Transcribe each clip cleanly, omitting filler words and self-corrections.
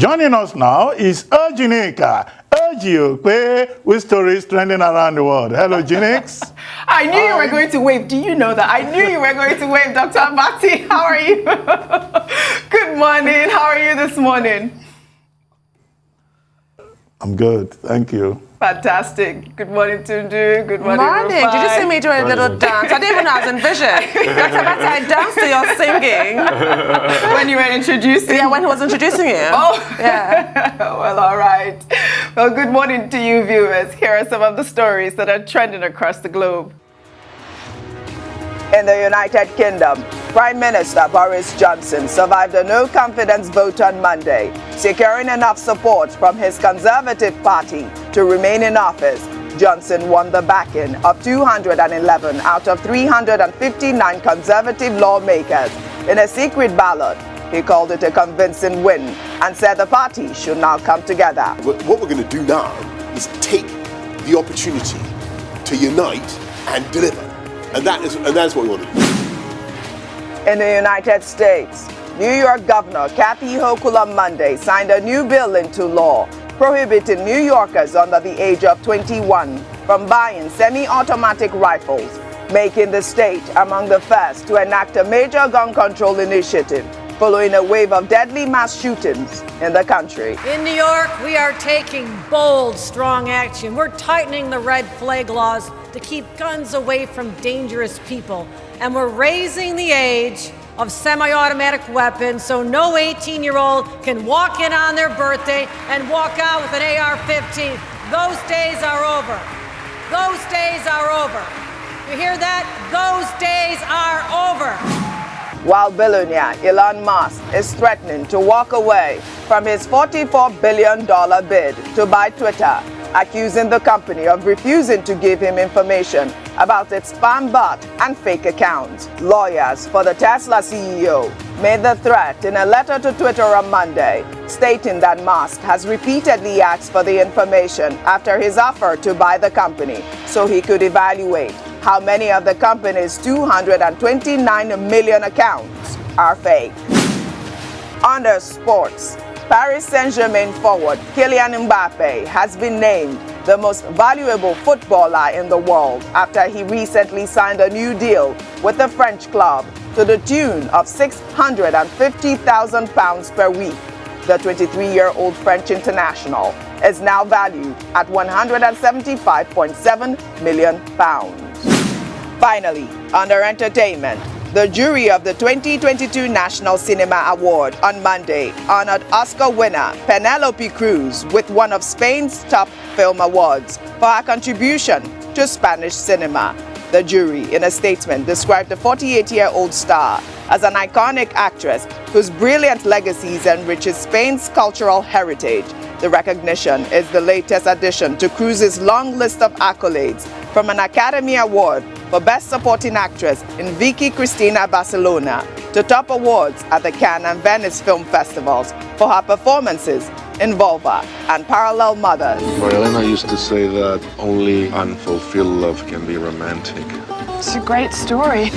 Joining us now is Okpe with stories trending around the world. Hello, Jinx. I knew you were going to wave. Do you know that? I knew you were going to wave, Dr. Abati. How are you? Good morning. How are you this morning? I'm good. Thank you. Fantastic. Good morning, Tundu. Good morning, Did you just see me do a little dance? I didn't even know I was envisioned. Dr. Abati, I danced to your singing. When you were introducing? Yeah, when he was introducing you. Oh. Yeah. Well, all right. Well, good morning to you, viewers. Here are some of the stories that are trending across the globe. In the United Kingdom, Prime Minister Boris Johnson survived a no-confidence vote on Monday, securing enough support from his Conservative Party to remain in office. Johnson won the backing of 211 out of 359 Conservative lawmakers in a secret ballot. He called it a convincing win and said the party should now come together. What we're going to do now is take the opportunity to unite and deliver. And that's what we want to do. In the United States, New York Governor Kathy Hochul on Monday signed a new bill into law prohibiting New Yorkers under the age of 21 from buying semi-automatic rifles, making the state among the first to enact a major gun control initiative following a wave of deadly mass shootings in the country. In New York, we are taking bold, strong action. We're tightening the red flag laws to keep guns away from dangerous people. And we're raising the age of semi-automatic weapons so no 18-year-old can walk in on their birthday and walk out with an AR-15. Those days are over. Those days are over. You hear that? Those days are over. While billionaire Elon Musk is threatening to walk away from his $44 billion bid to buy Twitter, accusing the company of refusing to give him information about its spam bot and fake accounts. Lawyers for the Tesla CEO made the threat in a letter to Twitter on Monday, stating that Musk has repeatedly asked for the information after his offer to buy the company so he could evaluate how many of the company's 229 million accounts are fake. Under sports, Paris Saint-Germain forward Kylian Mbappe has been named the most valuable footballer in the world after he recently signed a new deal with the French club to the tune of £650,000 per week. The 23-year-old French international is now valued at £175.7 million. Finally, under entertainment, the jury of the 2022 National Cinema Award on Monday honored Oscar winner Penelope Cruz with one of Spain's top film awards for her contribution to Spanish cinema. The jury, in a statement, described the 48-year-old star as an iconic actress whose brilliant legacies enriches Spain's cultural heritage. The recognition is the latest addition to Cruz's long list of accolades, from an Academy Award for Best Supporting Actress in Vicky Cristina Barcelona to top awards at the Cannes and Venice Film Festivals for her performances in Vulva and Parallel Mothers. Elena used to say that only unfulfilled love can be romantic. It's a great story.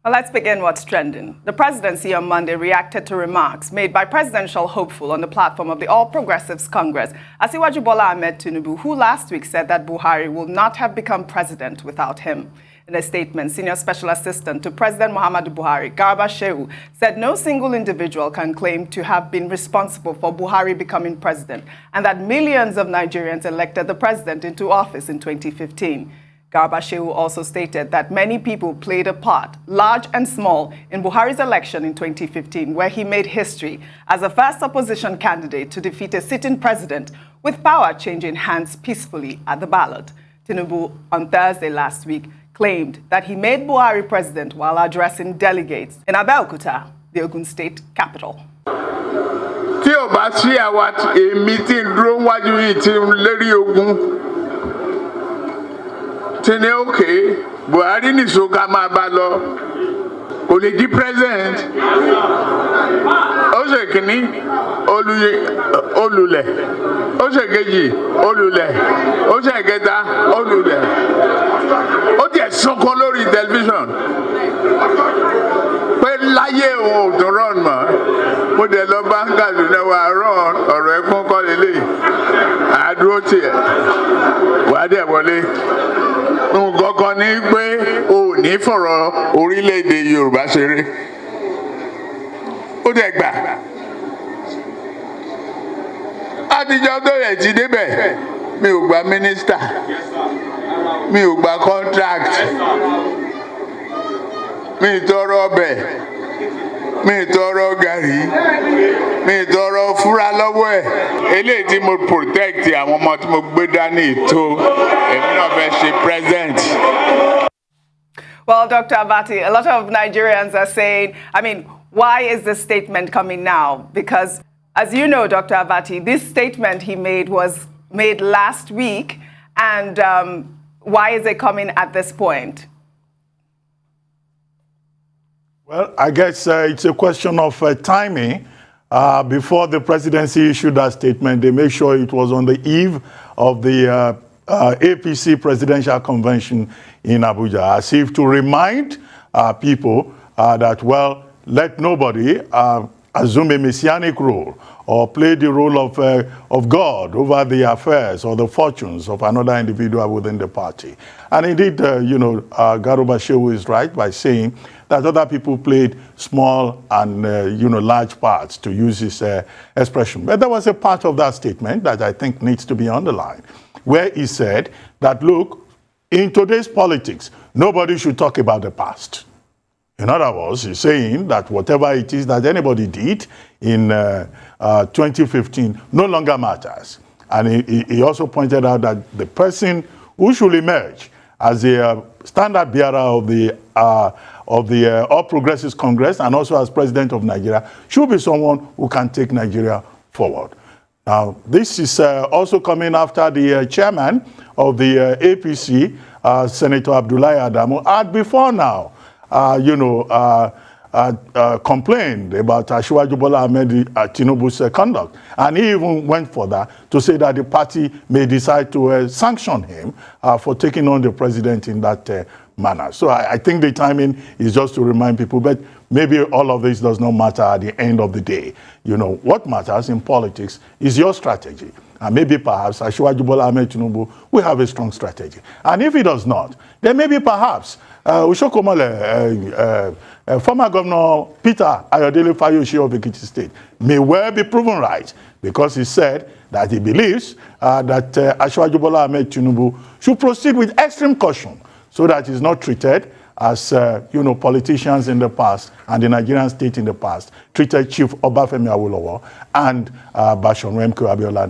Well, let's begin what's trending. The presidency on Monday reacted to remarks made by presidential hopeful on the platform of the All Progressives Congress, Asiwaju Bola Ahmed Tinubu, who last week said that Buhari will not have become president without him. In a statement, Senior Special Assistant to President Muhammadu Buhari, Garba Shehu, said no single individual can claim to have been responsible for Buhari becoming president, and that millions of Nigerians elected the president into office in 2015. Garba Shehu also stated that many people played a part, large and small, in Buhari's election in 2015, where he made history as the first opposition candidate to defeat a sitting president, with power changing hands peacefully at the ballot. Tinubu, on Thursday last week, claimed that he made Buhari president while addressing delegates in Abeokuta, the Ogun State capital. Tí ó bá sí àwa èmi tí ń dúró wájú yìí tí ń lérí ogun. Tene okay, Buhari nìṣó ká máa bá lọ, kò lè di president. Ó ṣe kìíní, olùlẹ̀. Ó ṣe kejì, olùlẹ̀. Ó ṣe kẹta, olùlẹ̀. Ó tiẹ̀ sunkún lórí tẹlifíṣàn pé láyé òun ò tó rán mọ́ mo dẹ̀ lọ bá ń Kaduna wà rán ọ̀rọ̀ ẹ̀kún kọ́ lélẹ̀ àdúró tiẹ̀ wà á dẹ̀ wọlé nǹkan kan ní pé o ò ní fọ̀rọ̀ orílẹ̀-èdè Yorùbá ṣeré ó dẹ̀ gbà àtijọ́ tó yẹ ti débẹ̀ mi ò gba mínísítà mi ò gba contract mi ì tọrọ ọbẹ̀ mi ì tọrọ gàrí mi ì tọrọ fúra lọ́wọ́ ẹ̀ eléyìí tí mo protect àwọn ọmọ tí mo gbé dání tó èmi náà fẹ́ ṣe present. Well, Dr. Abati, a lot of Nigerians are saying, I mean, why is this statement coming now? Because, as you know, Dr. Abati, this statement he made was made last week, and why is it coming at this point? Well, I guess it's a question of timing. Before the presidency issued that statement, they made sure it was on the eve of the APC presidential convention in Abuja, as if to remind people that, well, let nobody assume a messianic role or play the role of God over the affairs or the fortunes of another individual within the party. And indeed, Garuba Shehu is right by saying that other people played small and, large parts, to use his expression. But there was a part of that statement that I think needs to be underlined, where he said that, look, in today's politics, nobody should talk about the past. In other words, he's saying that whatever it is that anybody did in 2015 no longer matters. And he also pointed out that the person who should emerge as a standard bearer of the All Progressives Congress and also as president of Nigeria should be someone who can take Nigeria forward. Now, this is also coming after the chairman of the APC, Senator Abdullahi Adamu, had before now complained about Asiwaju Bola Ahmed Tinubu's conduct. And he even went further to say that the party may decide to sanction him for taking on the president in that manner. So I think the timing is just to remind people, but maybe all of this does not matter at the end of the day. What matters in politics is your strategy. And maybe perhaps Asiwaju Bola Ahmed Tinubu will have a strong strategy. And if he does not, then maybe perhaps Ushokomole, former Governor Peter Ayodele Fayoshi of Ekiti State may well be proven right, because he said that he believes that Asiwaju Bola Ahmed Tinubu should proceed with extreme caution so that he's not treated as politicians in the past and the Nigerian state in the past treated Chief Obafemi Awolowo and Bashorun M.K. Abiola,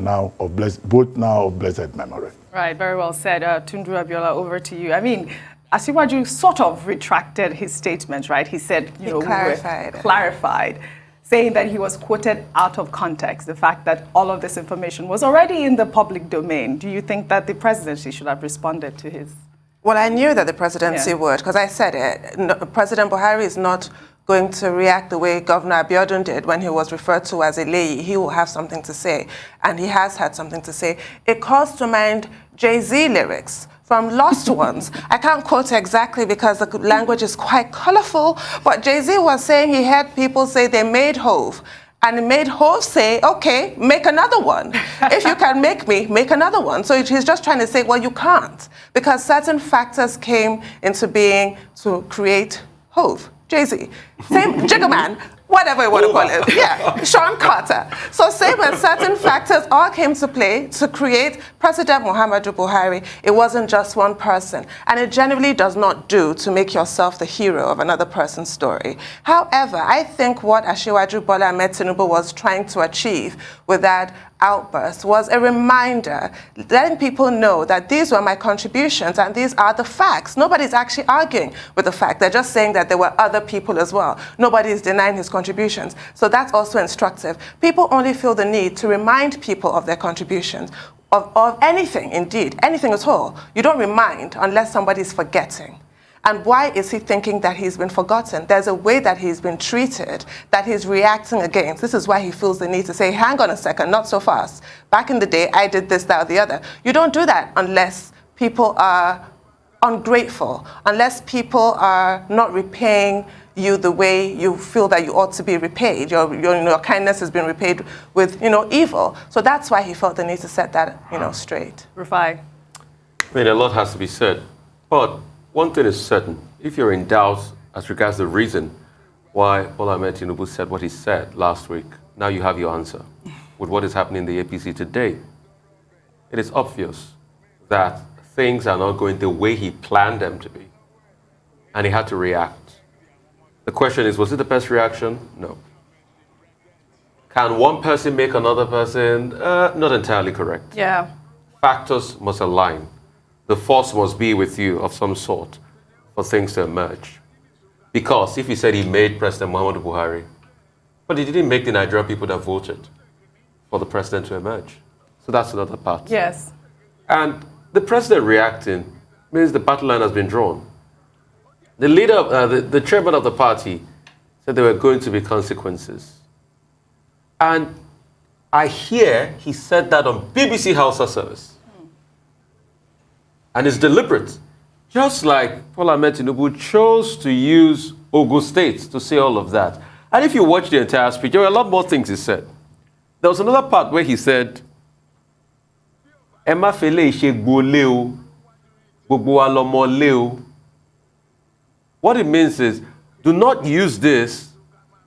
both now of blessed memory. Right, very well said. Tundu Abiola, over to you. I mean, Asiwaju sort of retracted his statement, right? He said, he clarified, saying that he was quoted out of context, the fact that all of this information was already in the public domain. Do you think that the presidency should have responded to his? Well, I knew that the presidency would, because I said it. No, President Buhari is not going to react the way Governor Abiodun did when he was referred to as a lay. He will have something to say, and he has had something to say. It calls to mind Jay-Z lyrics from Lost Ones. I can't quote exactly because the language is quite colorful, but Jay-Z was saying he heard people say they made Hove. And it made Hove say, okay, make another one. If you can make me, make another one. So he's just trying to say, well, you can't, because certain factors came into being to create Hove. Jay-Z, same Jiggerman, whatever you want to call it. Yeah, Sean Carter. So same as certain factors all came to play to create President Muhammadu Buhari. It wasn't just one person. And it generally does not do to make yourself the hero of another person's story. However, I think what Asiwaju Bola Ahmed Tinubu was trying to achieve with that outburst was a reminder, letting people know that these were my contributions and these are the facts. Nobody's actually arguing with the fact. They're just saying that there were other people as well. Nobody is denying his contributions. So that's also instructive. People only feel the need to remind people of their contributions, of anything, indeed, anything at all. You don't remind unless somebody's forgetting. And why is he thinking that he's been forgotten? There's a way that he's been treated that he's reacting against. This is why he feels the need to say, hang on a second, not so fast. Back in the day, I did this, that, or the other. You don't do that unless people are ungrateful unless people are not repaying you the way you feel that you ought to be repaid. Your kindness has been repaid with, evil. So that's why he felt the need to set that, straight. Rufai. I mean, a lot has to be said. But one thing is certain. If you're in doubt as regards the reason why Bola Ahmed Tinubu said what he said last week, now you have your answer with what is happening in the APC today. It is obvious that things are not going the way he planned them to be. And he had to react. The question is, was it the best reaction? No. Can one person make another person? Not entirely correct. Yeah. Factors must align. The force must be with you of some sort for things to emerge. Because if he said he made President Muhammadu Buhari, but he didn't make the Nigerian people that voted for the president to emerge. So that's another part. Yes. And the president reacting means the battle line has been drawn. The leader, the chairman of the party, said there were going to be consequences. And I hear he said that on BBC Hausa service. And it's deliberate. Just like Bola Ahmed Tinubu chose to use Ogun State to say all of that. And if you watch the entire speech, there were a lot more things he said. There was another part where he said, Emma Fele Ishegbo Leo, Gbogbo Alomo Leo. What it means is, do not use this,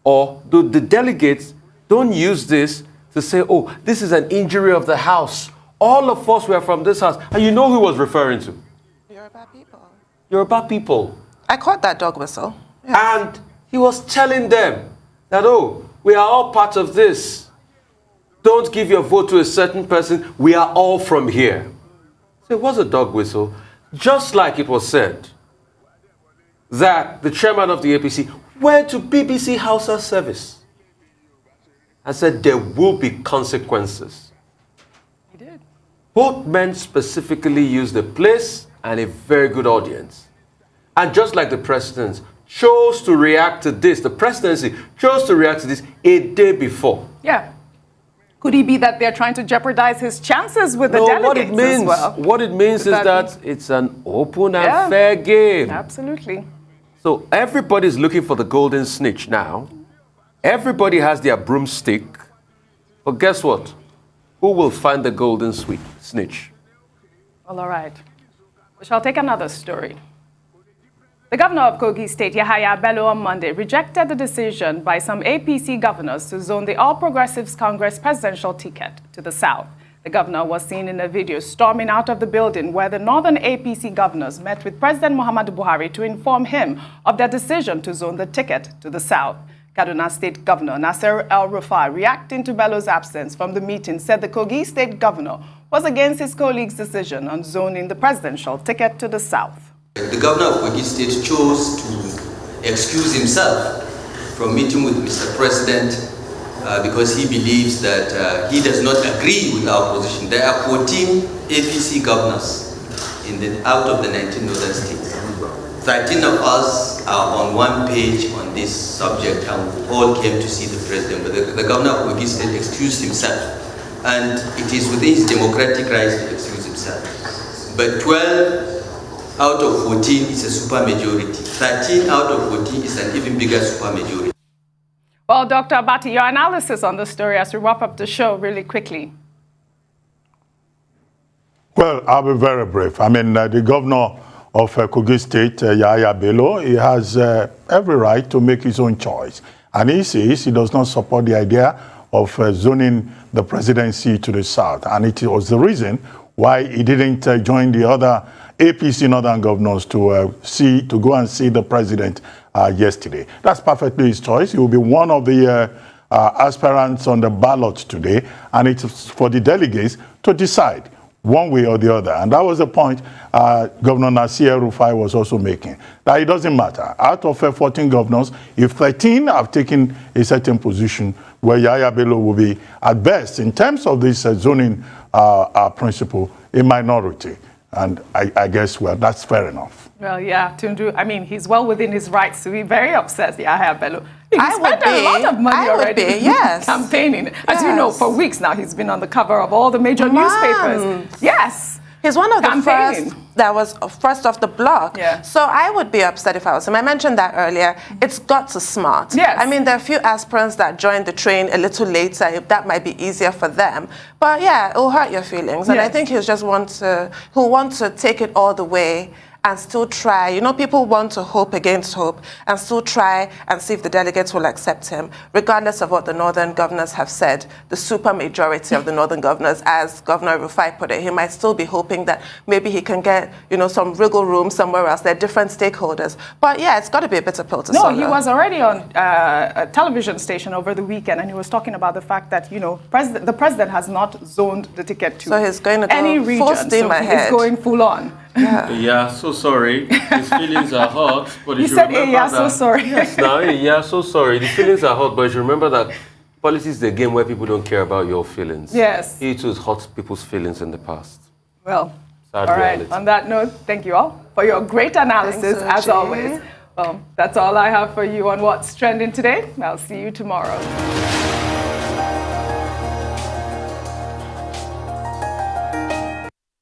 or the delegates don't use this to say, oh, this is an injury of the house. All of us were from this house. And you know who he was referring to? Yoruba people. Yoruba people. I caught that dog whistle. Yes. And he was telling them that, oh, we are all part of this. Don't give your vote to a certain person. We are all from here. So it was a dog whistle, just like it was said that the chairman of the APC went to BBC Hausa service and said there will be consequences. He did. Both men specifically used the place and a very good audience. And just like the president chose to react to this, the presidency chose to react to this a day before. Yeah. Could it be that they're trying to jeopardize his chances with the delegates as well? What it means is that it's an open and fair game. Absolutely. So everybody's looking for the golden snitch now. Everybody has their broomstick. But guess what? Who will find the golden snitch? Well, all right. We shall take another story. The governor of Kogi State, Yahaya, Bello, on Monday rejected the decision by some APC governors to zone the All Progressives Congress presidential ticket to the south. The governor was seen in a video storming out of the building where the northern APC governors met with President Muhammadu Buhari to inform him of their decision to zone the ticket to the south. Kaduna State Governor Nasser El-Rufai, reacting to Bello's absence from the meeting, said the Kogi State Governor was against his colleague's decision on zoning the presidential ticket to the south. The governor of Kogi State chose to excuse himself from meeting with Mr. President because he believes that he does not agree with our position. There are 14 APC governors out of the 19 northern states. 13 of us are on one page on this subject and we all came to see the president. But the governor of Kogi State excused himself, and it is within his democratic rights to excuse himself. But 12 out of 14 is a supermajority. 13 out of 14 is an even bigger supermajority. Well, Dr. Abati, your analysis on the story as we wrap up the show really quickly. Well, I'll be very brief. I mean, the governor of Kogi State, Yahaya Bello, he has every right to make his own choice. And he says he does not support the idea of zoning the presidency to the south. And it was the reason why he didn't join the other APC northern governors to go and see the president yesterday. That's perfectly his choice. He will be one of the aspirants on the ballot today, and it's for the delegates to decide one way or the other. And that was the point Governor Nasir El-Rufai was also making, that it doesn't matter. Out of 14 governors, if 13 have taken a certain position, where Yahaya Bello will be, at best, in terms of this zoning principle, a minority. And I guess, well, that's fair enough. Well, yeah, Tundu, I mean, he's well within his rights to be very upset, Yahaya Bello. He spent a lot of money already campaigning. As you know, for weeks now, he's been on the cover of all the major newspapers. Yes. He's one of the campaigning. first that was first off the block. Yeah. So I would be upset if I was him. I mentioned that earlier. It's got to smart. Yes. I mean, there are a few aspirants that joined the train a little later. That might be easier for them. But yeah, it'll hurt your feelings. And Yes. I think he'll just want to take it all the way and still try. You know, people want to hope against hope and still try and see if the delegates will accept him, regardless of what the northern governors have said. The super majority of the northern governors, as Governor Rufai put it, he might still be hoping that maybe he can get, you know, some wriggle room somewhere else. There are different stakeholders. But yeah, it's got to be a bitter pill to swallow. No, he was already on a television station over the weekend, and he was talking about the fact that, you know, the president has not zoned the ticket to So he's going to go any full region. steam So ahead. he's going full on. Yeah, so sorry. His feelings are hot, but You said, hey, yeah, so sorry. Yes, now, hey, yeah, so sorry. The feelings are hot, but you should remember that politics is a game where people don't care about your feelings. Yes. He too has hurt people's feelings in the past. Well, Sad all right. reality. On that note, thank you all for your great analysis, Thanks, as Oji. always. Well, that's all I have for you on What's Trending today. I'll see you tomorrow.